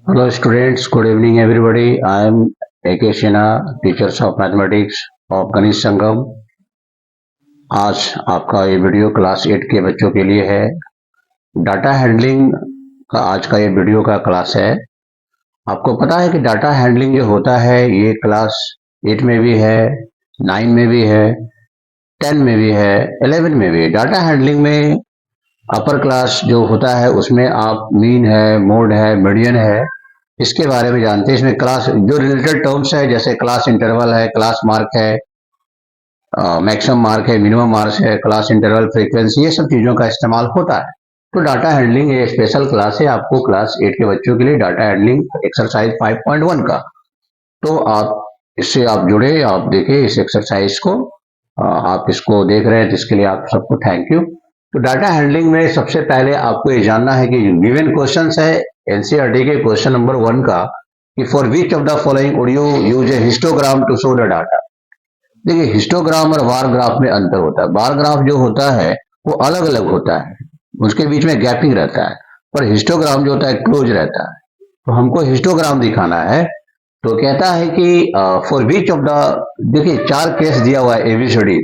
Hello students, good evening everybody. I am A.K. Sinha, teachers of mathematics of Ganesh Sangam. आज आपका ये video class 8 के बच्चों के लिए है। डाटा हैंडलिंग का आज का ये वीडियो का क्लास है। आपको पता है कि डाटा हैंडलिंग जो होता है ये क्लास 8 में भी है, 9 में भी है, 10 में भी है, 11 में भी है। डाटा हैंडलिंग में अपर क्लास जो होता है उसमें आप मीन है, मोड है, मीडियन है, इसके बारे में जानते हैं। इसमें क्लास जो रिलेटेड टर्म्स है जैसे क्लास इंटरवल है, क्लास मार्क है, मैक्सिमम मार्क है, मिनिमम मार्क्स है, क्लास इंटरवल फ्रीक्वेंसी, ये सब चीजों का इस्तेमाल होता है। तो डाटा हैंडलिंग ये स्पेशल क्लास है आपको क्लास 8 के बच्चों के लिए, डाटा हैंडलिंग एक्सरसाइज 5.1 का। तो आप इससे आप जुड़े, आप देखें इस एक्सरसाइज को, आप इसको देख रहे हैं तो इसके लिए आप सबको थैंक यू। तो डाटा हैंडलिंग में सबसे पहले आपको ये जानना है कि गिवन क्वेश्चन है एनसीईआरटी के क्वेश्चन नंबर 1 का कि for which of the following would you use a histogram to show the data. देखिए हिस्टोग्राम और बार ग्राफ में अंतर होता है। बार ग्राफ जो होता है वो अलग अलग होता है, उसके बीच में गैपिंग रहता है, पर हिस्टोग्राम जो होता है क्लोज रहता है। तो हमको हिस्टोग्राम दिखाना है। तो कहता है कि फॉर विच ऑफ द, देखिए 4 केस दिया हुआ है एबीसीडी,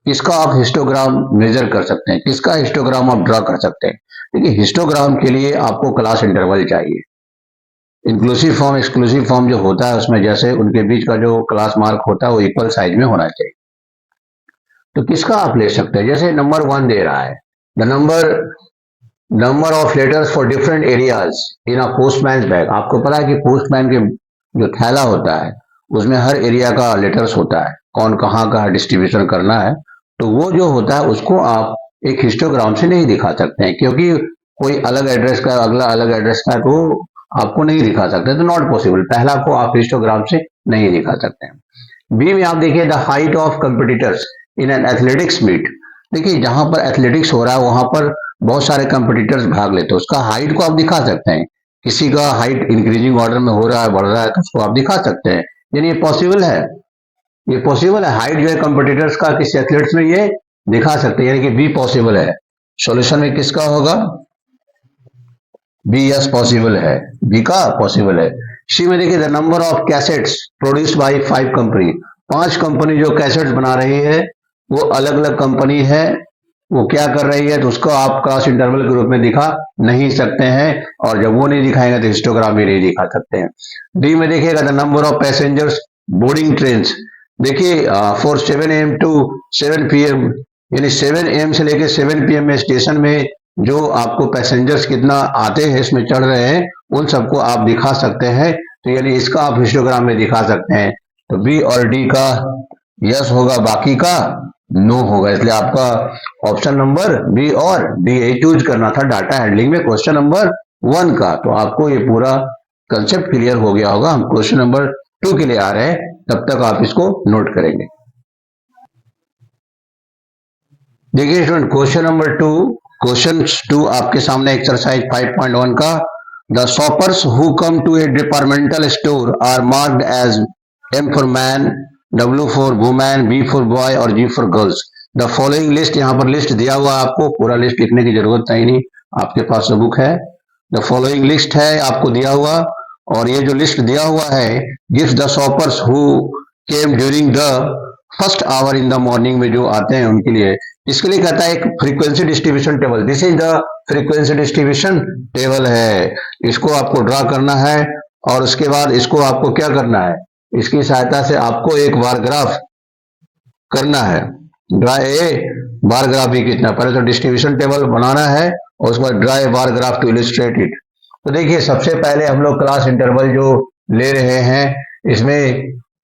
किसका आप हिस्टोग्राम मेजर कर सकते हैं, किसका हिस्टोग्राम आप ड्रा कर सकते हैं। देखिए हिस्टोग्राम के लिए आपको क्लास इंटरवल चाहिए। इंक्लूसिव फॉर्म एक्सक्लूसिव फॉर्म जो होता है उसमें जैसे उनके बीच का जो क्लास मार्क होता है वो इक्वल साइज में होना चाहिए। तो किसका आप ले सकते हैं, जैसे नंबर 1 दे रहा है, the number of letters for different areas in a postman bag. आपको पता है कि पोस्टमैन के जो थैला होता है उसमें हर एरिया का लेटर्स होता है, कौन कहाँ का डिस्ट्रीब्यूशन करना है। तो वो जो होता है उसको आप एक हिस्टोग्राम से नहीं दिखा सकते हैं, क्योंकि कोई अलग एड्रेस का अगला अलग एड्रेस का तो आपको नहीं दिखा सकते, तो नॉट पॉसिबल, पहला को आप हिस्टोग्राम से नहीं दिखा सकते हैं। बी में आप देखिए the height of competitors in an athletics meet. देखिए जहां पर एथलेटिक्स हो रहा है वहां पर बहुत सारे कंपिटिटर्स भाग लेते हैं, उसका हाइट को आप दिखा सकते हैं। किसी का हाइट इंक्रीजिंग ऑर्डर में हो रहा है, बढ़ रहा है, तो उसको आप दिखा सकते हैं। यानी ये पॉसिबल है, ये पॉसिबल है, हाइट जो है कंपिटिटर्स का किसी एथलेट्स में ये दिखा सकते हैं, यानी कि बी पॉसिबल है। सॉल्यूशन में किसका होगा, बी, यस पॉसिबल है, बी का पॉसिबल है। सी में देखिए the number of cassettes produced by 5 company, 5 company जो कैसेट्स बना रही है वो अलग अलग कंपनी है, वो क्या कर रही है, तो उसको आप क्लास इंटरवल के रूप में दिखा नहीं सकते हैं, और जब वो नहीं दिखाएंगे तो हिस्टोग्राम भी नहीं दिखा सकते हैं। डी में देखिएगा the number of passengers boarding train. देखिए फॉर 7 AM टू 7 PM, यानी 7 AM से लेकर 7 PM में स्टेशन में जो आपको पैसेंजर्स कितना आते हैं इसमें चढ़ रहे हैं उन सबको आप दिखा सकते हैं। तो यानी इसका आप हिस्टोग्राम में दिखा सकते हैं। तो बी और डी का यस होगा, बाकी का नो होगा, इसलिए आपका ऑप्शन नंबर बी और डी ए चूज करना था डाटा हैंडलिंग में क्वेश्चन नंबर 1 का। तो आपको ये पूरा कंसेप्ट क्लियर हो गया होगा। हम क्वेश्चन नंबर 2 के लिए आ रहे हैं, तब तक आप इसको नोट करेंगे। देखिए स्टूडेंट क्वेश्चन नंबर 2, क्वेश्चन 2 आपके सामने एक्सरसाइज 5.1 का, the shoppers who come to a departmental store are marked as M for man, W for women, B for boy और G for girls. The following list, यहाँ पर list दिया हुआ है, आपको पूरा लिस्ट लिखने की जरूरत नहीं, नहीं आपके पास बुक है। द फॉलोइंग लिस्ट है आपको दिया हुआ, और ये जो लिस्ट दिया हुआ है gives the shoppers who came during the first hour in the morning में जो आते हैं उनके लिए। इसके लिए कहता है एक frequency distribution table, this is the frequency distribution table है, इसको आपको ड्रा करना है। और उसके बाद इसको आपको क्या करना है, इसकी सहायता से आपको एक बार ग्राफ करना है, ड्रा ए बार ग्राफ भी कितना, पहले तो डिस्ट्रीब्यूशन टेबल बनाना है और उसके बाद draw a bar graph to illustrate it. तो देखिए सबसे पहले हम लोग क्लास इंटरवल जो ले रहे हैं इसमें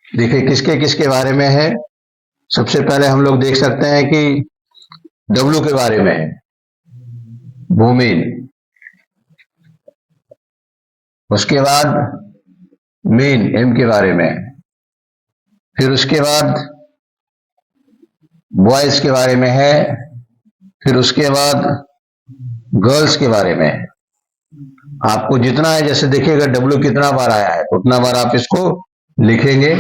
देखिए किसके किसके बारे में है। सबसे पहले हम लोग देख सकते हैं कि डब्ल्यू के बारे में है, भूमिन। उसके बाद मीन एम के बारे में, फिर उसके बाद बॉयज के बारे में है, फिर उसके बाद गर्ल्स के बारे में। आपको जितना है, जैसे देखिएगा डब्ल्यू कितना बार आया है तो उतना बार आप इसको लिखेंगे।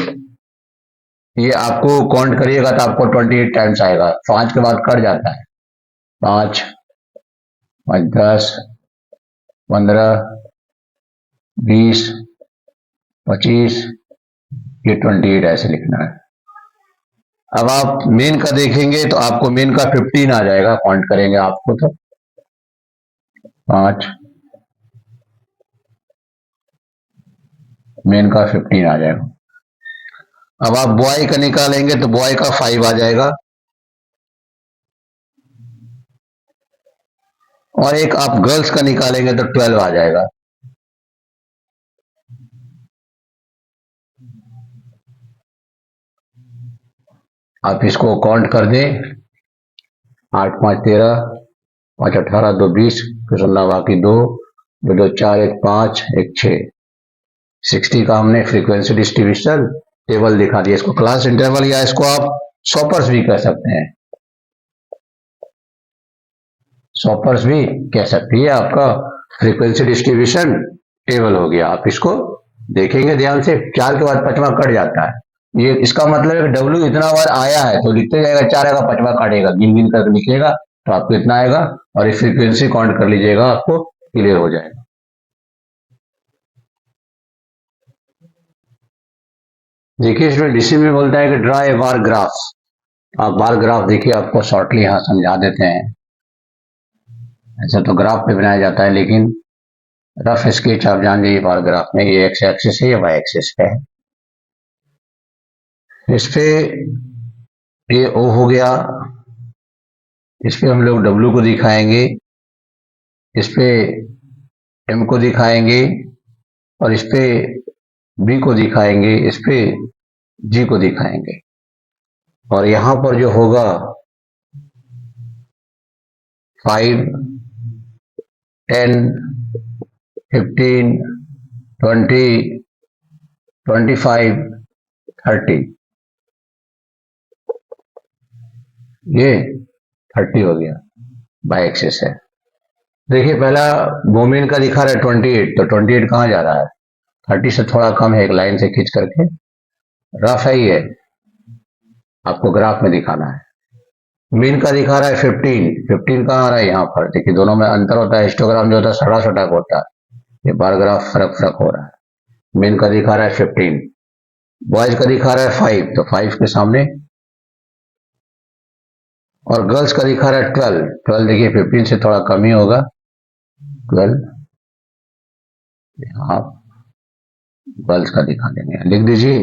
ये आपको काउंट करिएगा तो आपको 28 टाइम्स आएगा, 5 के बाद कट जाता है, 5, 5, 10, 15, 20, 25, ये 28 ऐसे लिखना है। अब आप मेन का देखेंगे तो आपको मेन का 15 आ जाएगा, काउंट करेंगे आपको तो 5, मेन का 15 आ जाएगा। अब आप बॉय का निकालेंगे तो बॉय का 5 आ जाएगा, और एक आप गर्ल्स का निकालेंगे तो 12 आ जाएगा। आप इसको काउंट कर दें, 8 5 13, 5 18, 2 20, फिर 16 बाकी 2, 2 2 4, 1 5, 1 6, 60 का हमने फ्रीक्वेंसी डिस्ट्रीब्यूशन टेबल दिखा दिया। इसको क्लास इंटरवल या इसको आप सॉपर्स भी कह सकते हैं, सॉपर्स भी कह सकती है। आपका फ्रीक्वेंसी डिस्ट्रीब्यूशन टेबल हो गया। आप इसको देखेंगे ध्यान से, 4 के बाद 5वां कट जाता है, ये इसका मतलब है कि डब्ल्यू इतना बार आया है तो लिखते जाएगा, 4 आएगा 5वां काटेगा, गिन गिन कर लिखेगा तो आपको इतना आएगा, और ये फ्रीक्वेंसी काउंट कर लीजिएगा, आपको क्लियर हो जाएगा। देखिए इसमें डीसी में बोलता है कि ड्रा ए बार ग्राफ। आप बार ग्राफ देखिए, आपको शॉर्टली यहाँ समझा देते हैं। ऐसा तो ग्राफ पे बनाया जाता है, लेकिन रफ स्केच आप जान जाइए बार ग्राफ में, ये एक्स एक्सिस है, ये वाई एक्सिस पे है। इस पे ये ओ हो गया, इस पे हम लोग डब्ल्यू को दिखाएंगे, इस पे एम को दिखाएंगे, और इस पे बी को दिखाएंगे, इस पे जी को दिखाएंगे। और यहां पर जो होगा 5, 10, 15, 20, 25, 30, ये 30 हो गया, बाई एक्सिस है। देखिए पहला वोमेन का दिखा रहा है 28, तो 28 कहाँ जा रहा है, 30 से थोड़ा कम है, एक लाइन से खींच करके, रफ है ये, आपको ग्राफ में दिखाना है। मीन का दिखा रहा है 15, 15 कहाँ आ रहा है, यहाँ पर देखिए, दोनों में अंतर होता है, हिस्टोग्राम जो होता है सड़ा सटा होता है, ये बार ग्राफ फर्क फर्क हो रहा है। मीन का दिखा रहा है 15, बॉयज का दिखा रहा है 5, तो 5 के सामने, और गर्ल्स का दिखा रहा है 12, 12 देखिए 15 से थोड़ा कम ही होगा, 12, आप गर्ल्स का दिखा देंगे, लिख दीजिए।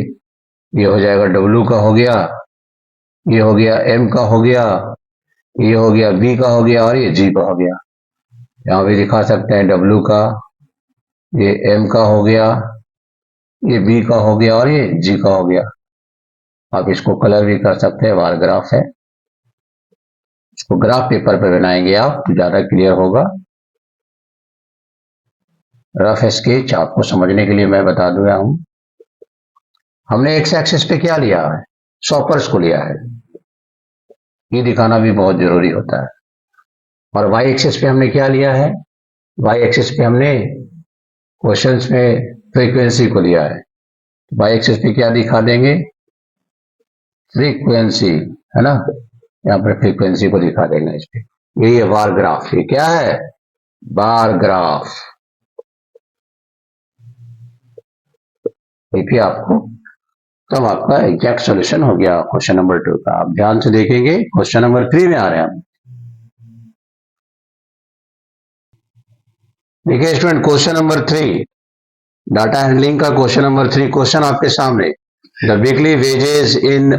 ये हो जाएगा डब्ल्यू का हो गया, ये हो गया एम का हो गया, ये हो गया बी का हो गया, और ये जी का हो गया। यहाँ भी दिखा सकते हैं डब्ल्यू का, ये एम का हो गया, ये बी का हो गया, और ये जी का हो गया। आप इसको कलर भी कर सकते हैं, बार ग्राफ है, इसको ग्राफ पेपर पे बनाएंगे आप तो ज्यादा क्लियर होगा। रफ स्केच आपको समझने के लिए मैं बता दिया हूं। हमने एक्स एक्सिस पे क्या लिया है, सॉपर्स को लिया है, ये दिखाना भी बहुत जरूरी होता है। और वाई एक्सिस पे हमने क्या लिया है, वाई एक्सिस पे हमने क्वेश्चंस में फ्रीक्वेंसी को लिया है, वाई एक्सिस पे क्या दिखा देंगे, फ्रीक्वेंसी, है ना, यहाँ पर फ्रीक्वेंसी को दिखा देंगे इस पे। ये बार ग्राफ, ये क्या है, बार ग्राफ। देखिए आपको तब आपका एग्जैक्ट सॉल्यूशन हो गया क्वेश्चन नंबर 2 का। आप ध्यान से देखेंगे, क्वेश्चन नंबर 3 में आ रहे हैं हम। देखिए student, question number 3, data handling का क्वेश्चन नंबर 3, क्वेश्चन आपके सामने, the weekly wages in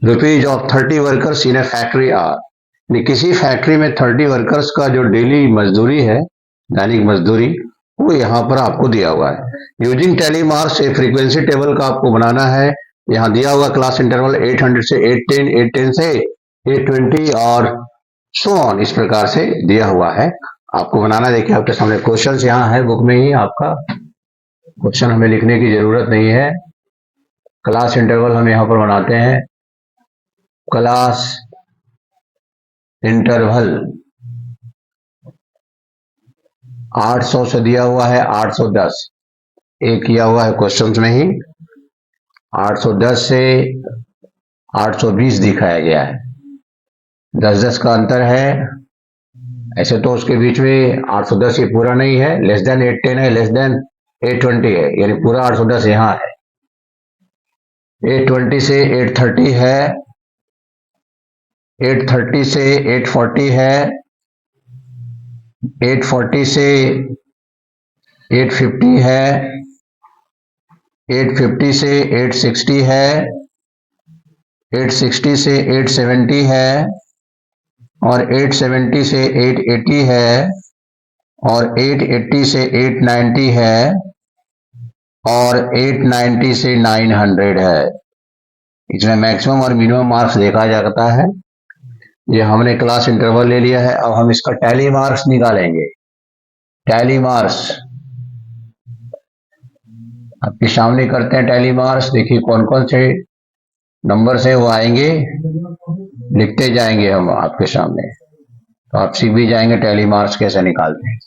rupees of 30 workers in a factory are. किसी फैक्ट्री में 30 वर्कर्स का जो डेली मजदूरी है, दैनिक मजदूरी, वो यहाँ पर आपको दिया हुआ है। यूजिंग टैली मार्क्स, ए फ्रीक्वेंसी टेबल का आपको बनाना है। यहाँ दिया हुआ क्लास इंटरवल 800 से 810, 810 से 820 और सो ऑन, इस प्रकार से दिया हुआ है, आपको बनाना। देखिए आपके सामने क्वेश्चंस यहाँ है बुक में ही, आपका क्वेश्चन हमें लिखने की जरूरत नहीं है, क्लास इंटरवल हम यहाँ पर बनाते हैं। क्लास इंटरवल 800 से दिया हुआ है 810, एक किया हुआ है क्वेश्चंस में ही, 810 से 820 दिखाया गया है, 10-10 का अंतर है। ऐसे तो उसके बीच में 810 ये पूरा नहीं है, लेस देन 810 है, लेस देन 820 है, यानी पूरा 810 यहाँ है। 820 से 830 है, 830 से 840 है, 840 से 850 है, 850 से 860 है, 860 से 870 है, और 870 से 880 है, और 880 से 890 है, और 890 से 900 है। इसमें मैक्सिमम और मिनिमम मार्क्स देखा जाता है। ये हमने क्लास इंटरवल ले लिया है। अब हम इसका टैली मार्क्स निकालेंगे। टैली मार्क्स आपके सामने करते हैं। टैली मार्क्स देखिए कौन कौन से नंबर से वो आएंगे, लिखते जाएंगे हम आपके सामने, तो आप सीख भी जाएंगे टैली मार्क्स कैसे निकालते हैं।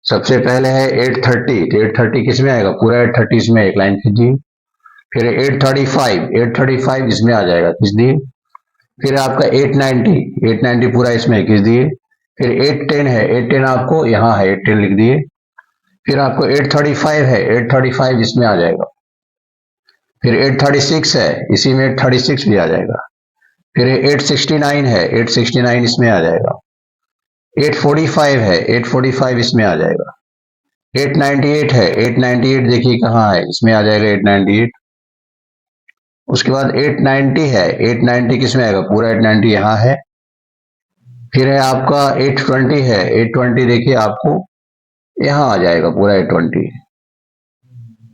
सबसे पहले है 830। 830 किस में आएगा? पूरा 830 इसमें एक लाइन खींचिए। फिर 835, 835 इसमें आ जाएगा, खींच दिए। फिर आपका 890, 890 पूरा इसमें खींच दिए। फिर 810 है, 810 आपको यहाँ है, 810 लिख दिए। फिर आपको 835 है, 835 इसमें आ जाएगा। फिर 836 है, इसी में 836 भी आ जाएगा। फिर 869 है, 869 इसमें आ जाएगा। 845 है, 845 इसमें आ जाएगा। 898 है, 898 देखिए कहाँ है, इसमें आ जाएगा 898। उसके बाद 890 है, 890 किस में आएगा? पूरा 890 यहाँ है। फिर है आपका 820 है, 820 देखिए आपको यहाँ आ जाएगा पूरा 820।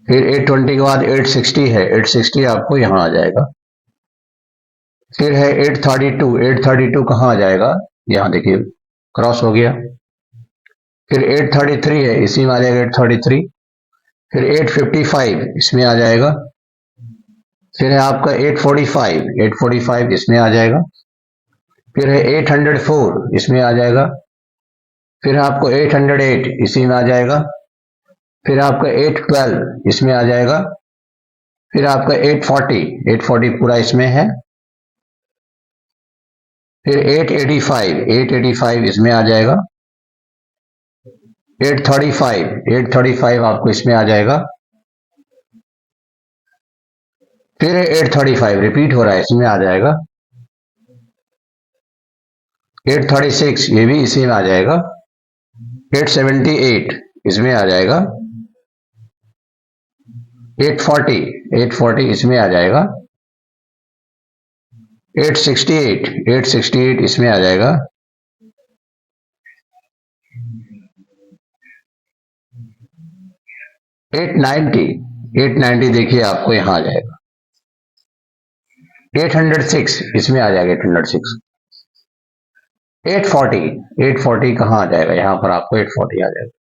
फिर 820 के बाद 860 है, 860 आपको यहाँ आ जाएगा। फिर है 832, 832 कहाँ आ जाएगा? यहाँ देखिए क्रॉस हो गया। फिर 833 है, इसी में आ जाएगा 833। फिर 855 इसमें आ जाएगा। फिर है आपका 845, 845 इसमें आ जाएगा। फिर है 804 इसमें आ जाएगा। फिर आपको 808 इसी में आ जाएगा। फिर आपका 812 इसमें आ जाएगा। फिर आपका 840, 840 पूरा इसमें है। फिर 885, 885 इसमें आ जाएगा। 835, 835 आपको इसमें आ जाएगा। फिर 835 रिपीट हो रहा है, इसमें आ जाएगा। 836 ये भी इसी में आ जाएगा। 878 इसमें आ जाएगा। 840, 840 इसमें आ जाएगा। 868, 868 इसमें आ जाएगा। 890, 890 देखिए आपको यहाँ आ जाएगा। 806 इसमें आ जाएगा, 806। 840, 840 कहाँ आ जाएगा? यहाँ पर आपको 840 आ जाएगा।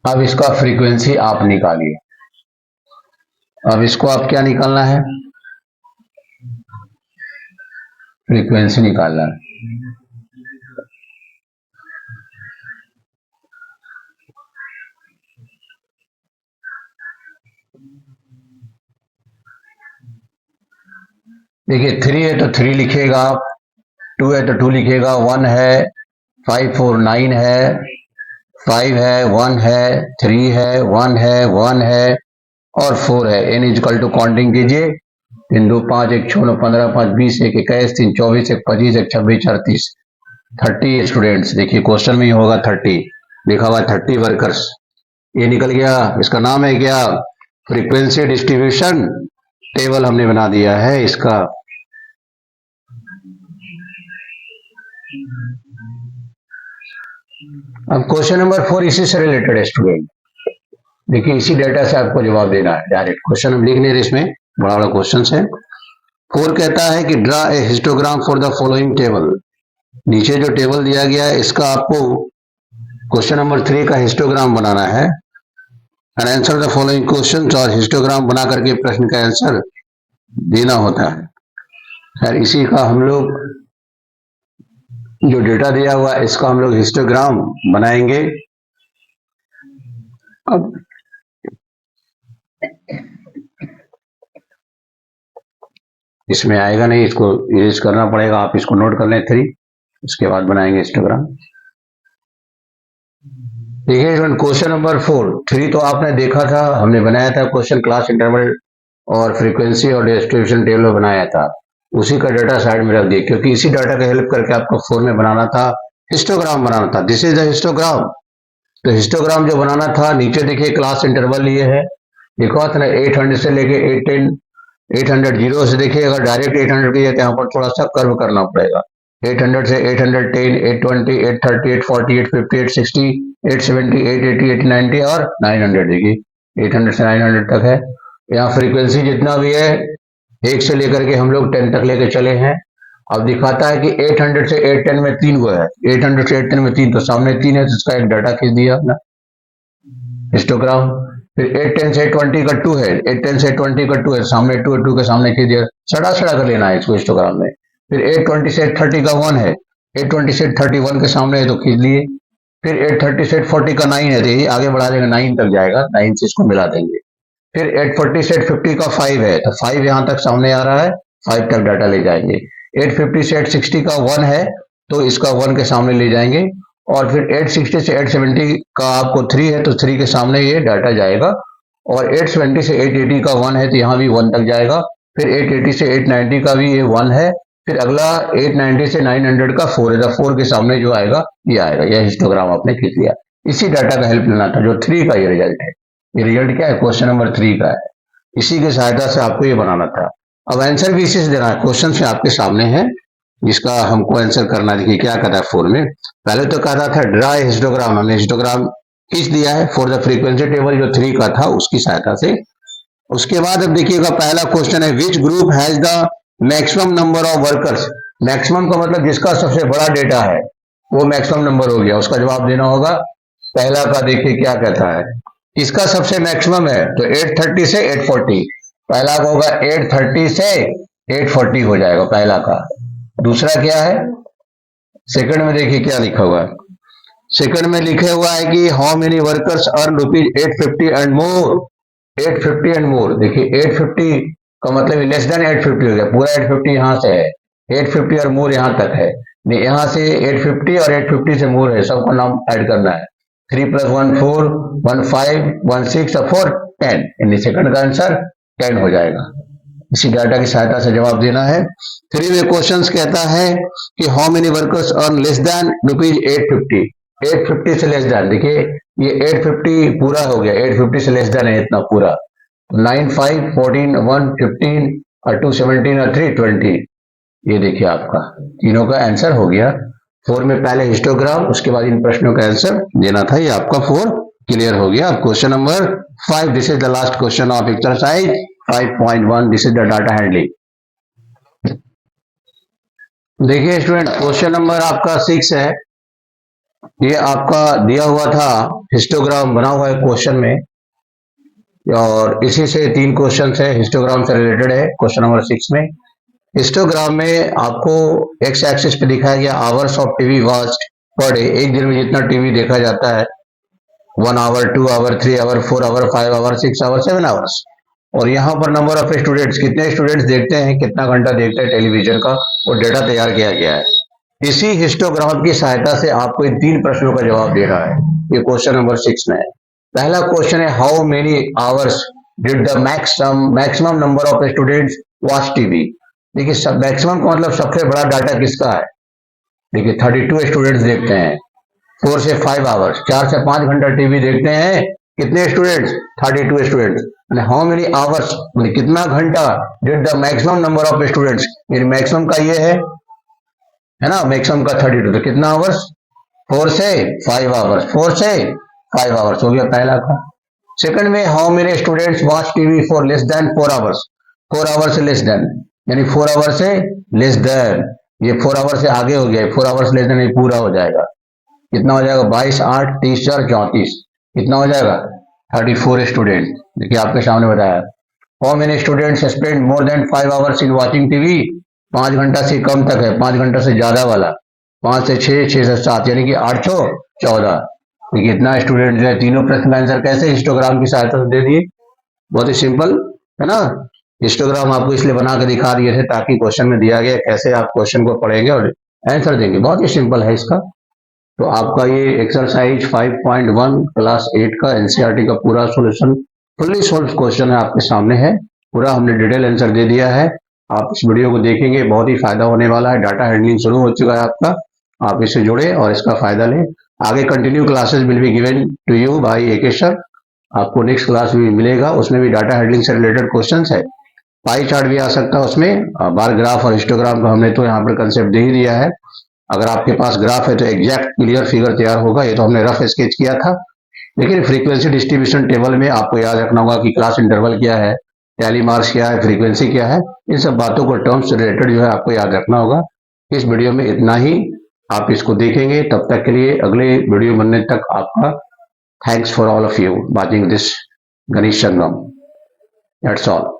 अब इसका फ्रीक्वेंसी आप निकालिए। अब इसको आप क्या निकालना है? फ्रीक्वेंसी निकालना है। देखिए 3 है तो 3 लिखिएगा आप, 2 है तो 2 लिखिएगा, 1 है, 5 4 9 है, 5 है, 1 है, 3 है, 1 है, 1 है और 4 है। n इजकल टू काउंटिंग कीजिए। 3 2 5 1 6 9 15 5 20 1 21 3 24 1 25 1 26 38 30 स्टूडेंट्स। देखिए क्वेश्चन में ही होगा 30 लिखा हुआ, 30 वर्कर्स। ये निकल गया। इसका नाम है क्या? फ्रीक्वेंसी डिस्ट्रीब्यूशन टेबल हमने बना दिया है इसका। अब क्वेश्चन नंबर 4 इसी से रिलेटेड है स्टूडेंट। देखिए इसी डेटा से आपको जवाब देना है डायरेक्ट। क्वेश्चन हम लिख नहीं रहे, इसमें बड़ा बड़ा क्वेश्चन है। 4 कहता है कि draw a histogram for the following table. नीचे जो टेबल दिया गया है इसका आपको क्वेश्चन नंबर 3 का हिस्टोग्राम बनाना है। And answer the following question, और हिस्टोग्राम बना करके प्रश्न का आंसर देना होता है। खैर इसी का हम लोग जो डेटा दिया हुआ है इसका हम लोग हिस्टोग्राम बनाएंगे। अब इसमें आएगा नहीं, इसको इरेज करना पड़ेगा। आप इसको नोट कर लें 3, उसके बाद बनाएंगे हिस्टोग्राम। देखिए स्टूडेंट, क्वेश्चन नंबर 3 तो आपने देखा था, हमने बनाया था क्वेश्चन क्लास इंटरवल और फ्रीक्वेंसी और डिस्ट्रीब्यूशन टेबल में बनाया था। उसी का डाटा साइड में रख दिया, क्योंकि इसी डाटा का हेल्प करके आपको 4 में बनाना था, हिस्टोग्राम बनाना था। This is the histogram. तो हिस्टोग्राम जो बनाना था, नीचे देखिए क्लास इंटरवल लिए है, लिखा था ना 800 से लेके 810, 800 जीरो से देखिए, अगर डायरेक्ट 800 की है तो यहाँ पर थोड़ा सा कर्व करना पड़ेगा। 800 से 810, 820, 830, 840, 850, 860, 870, 880, 890 और 900। देखिए 800 से 900 तक है। यहाँ फ्रीक्वेंसी जितना भी है, 1 से लेकर के हम लोग 10 तक लेके चले हैं। अब दिखाता है कि 800 से 810 में 3 गो है, 800 से 810 में 3, तो सामने 3 है, तो इसका एक डाटा खींच दिया ना, हिस्टोग्राम। फिर 810 से 820 का 2 है, 810 से 820 का 2 है, सामने 2 है, 2 के सामने खींच दिया, सड़ा सड़ा कर लेना है इसको हिस्टोग्राम में। फिर 820 से 830 का 1 है, 820 से 831 के सामने है तो खींच लिए। फिर 830 से 840 का 9 है, तो ये आगे बढ़ा देंगे, 9 तक जाएगा, 9 से इसको मिला देंगे। फिर 840 से 850 का 5 है, तो 5 यहाँ तक सामने आ रहा है, 5 तक डाटा ले जाएंगे। 850 से 860 का 1 है, तो इसका 1 के सामने ले जाएंगे। और फिर 860 से 870 का आपको 3 है, तो 3 के सामने ये डाटा जाएगा। और 870 से 880 का 1 है, तो यहाँ भी 1 तक जाएगा। फिर 880 से 890 का भी ये 1 है। फिर अगला 890 से 900 का 4 है, तो 4 के सामने जो आएगा ये आएगा। यह हिस्टोग्राम आपने खींच लिया। इसी डाटा का हेल्प लेना था, जो 3 का ये रिजल्ट है। ये रिजल्ट क्या है, क्वेश्चन नंबर 3 का है। इसी की सहायता से आपको ये बनाना था। अब आंसर भी इसी से देना है, क्वेश्चन से आपके सामने है, जिसका हमको आंसर करना है। देखिए क्या कहता है 4 में, पहले तो कहता था ड्रा हिस्टोग्राम, हमने हिस्टोग्राम खींच दिया है फॉर द फ्रीक्वेंसी टेबल, जो 3 का था उसकी सहायता से। उसके बाद अब देखिएगा पहला क्वेश्चन है, which group has the maximum number of workers. Maximum का मतलब जिसका सबसे बड़ा डेटा है, वो मैक्सिमम नंबर हो गया, उसका जवाब देना होगा। पहला का देखिए क्या कहता है, किसका सबसे मैक्सिमम है, तो 830 से 840। पहला का होगा 830 से 840 हो जाएगा पहला का। दूसरा क्या है, सेकंड में देखिए क्या लिखा हुआ है। सेकंड में लिखे हुआ है कि how many workers earn rupees 850 and more. 850 and more, देखिए 850 का मतलब लेस देन 850 हो गया, पूरा 850 यहाँ से है, 850 और मोर यहाँ तक है। नहीं, यहाँ से 850 और 850 से मोर है, सबको नाम ऐड करना है। 3 + 1 4, 1 5, 1 6 और 4 10, यानी सेकंड का आंसर 10 हो जाएगा। इसी डाटा की सहायता से जवाब देना है। 3 में क्वेश्चन कहता है कि how many workers earn less than rupees 850। 850 से लेस देन, देखिए ये 850 पूरा हो गया, 850 से लेस देन है इतना पूरा। 9 5 14 1 15 और 2 17 और 3 20। ये देखिए आपका तीनों का आंसर हो गया। 4 में पहले हिस्टोग्राम, उसके बाद इन प्रश्नों का आंसर देना था। ये आपका 4 क्लियर हो गया। अब question number 5, this is the last question of exercise 5.1, this is the data handling. देखिए स्टूडेंट, क्वेश्चन नंबर आपका 6 है। ये आपका दिया हुआ था, हिस्टोग्राम बना हुआ है क्वेश्चन में, और इसी से 3 क्वेश्चन है हिस्टोग्राम से रिलेटेड है क्वेश्चन नंबर 6 में। हिस्टोग्राम में आपको एक्स एक्सिस पे दिखाया गया hours of TV watched per day, एक दिन में जितना टीवी देखा जाता है, 1 hour, 2 hour, 3 hour, 4 hour, 5 hour, 6 hour, 7 hours. और यहाँ पर नंबर ऑफ स्टूडेंट्स, कितने स्टूडेंट्स देखते हैं, कितना घंटा देखते हैं टेलीविजन का, वो डेटा तैयार किया गया है। इसी हिस्टोग्राम की सहायता से आपको इन 3 प्रश्नों का जवाब देना है। ये क्वेश्चन नंबर 6 में है। पहला क्वेश्चन है, how many hours did the maximum number of students watch TV. देखिए सब मैक्सिमम का मतलब सबसे बड़ा डाटा किसका है, देखिए 32 स्टूडेंट्स देखते हैं। 4 से 5 आवर्स, 4 से 5 घंटा टीवी देखते हैं, कितने students, 32 students. How many hours मतलब कितना घंटा, did the maximum number of students, maximum का ये है ना, मैक्सिमम का 32, तो कितना आवर्स, 4 से 5 आवर्स, 4 से 5 आवर्स हो गया पहला का। सेकंड में, how many students watch TV for less than 4 hours. 4 hours से लेस देन, यानी 4 आवर्स से लेस देन, ये 4 आवर्स से आगे हो गया, 4 आवर्स लेस देन ये पूरा हो जाएगा। कितना हो जाएगा, 22 8 30 4 34, कितना हो जाएगा 34 स्टूडेंट। देखिए आपके सामने बताया। How many students spend more than 5 hours in watching TV. 5 घंटा से कम तक है, 5 घंटा से ज्यादा वाला, 5 से 6, 6 से 7, यानी कि 8 6 14। देखिए इतना स्टूडेंट जो है, तीनों प्रश्न का आंसर कैसे हिस्टोग्राम की सहायता से दे दिए, बहुत ही सिंपल है ना। हिस्टोग्राम आपको इसलिए बना के दिखा दिए थे ताकि क्वेश्चन में दिया गया कैसे आप क्वेश्चन को पढ़ेंगे और आंसर देंगे, बहुत ही सिंपल है इसका। तो आपका ये एक्सरसाइज 5.1 क्लास 8 का एनसीईआरटी का पूरा सॉल्यूशन फुल्ली सॉल्व क्वेश्चन है आपके सामने है। पूरा हमने डिटेल आंसर दे दिया है। आप इस वीडियो को देखेंगे, बहुत ही फायदा होने वाला है। डाटा हैंडलिंग शुरू हो चुका है आपका, आप इससे जुड़े और इसका फायदा लें। आगे continue classes will be given to you by AK sir. आपको नेक्स्ट क्लास भी मिलेगा, उसमें भी डाटा हैंडलिंग से रिलेटेड क्वेश्चन है। पाई चार्ट भी आ सकता है उसमें, बार ग्राफ और हिस्टोग्राम का हमने तो यहाँ पर कंसेप्ट दे ही दिया है। अगर आपके पास ग्राफ है तो एग्जैक्ट क्लियर फिगर तैयार होगा, ये तो हमने रफ स्केच किया था। लेकिन फ्रीक्वेंसी डिस्ट्रीब्यूशन टेबल में आपको याद रखना होगा कि क्लास इंटरवल क्या है, टैली मार्क्स क्या है, फ्रीक्वेंसी क्या है, इन सब बातों को टर्म्स रिलेटेड जो है आपको याद रखना होगा। इस वीडियो में इतना ही, आप इसको देखेंगे। तब तक के लिए अगले वीडियो बनने तक आपका thanks for all of you watching this Ganesh Sangam. That's all.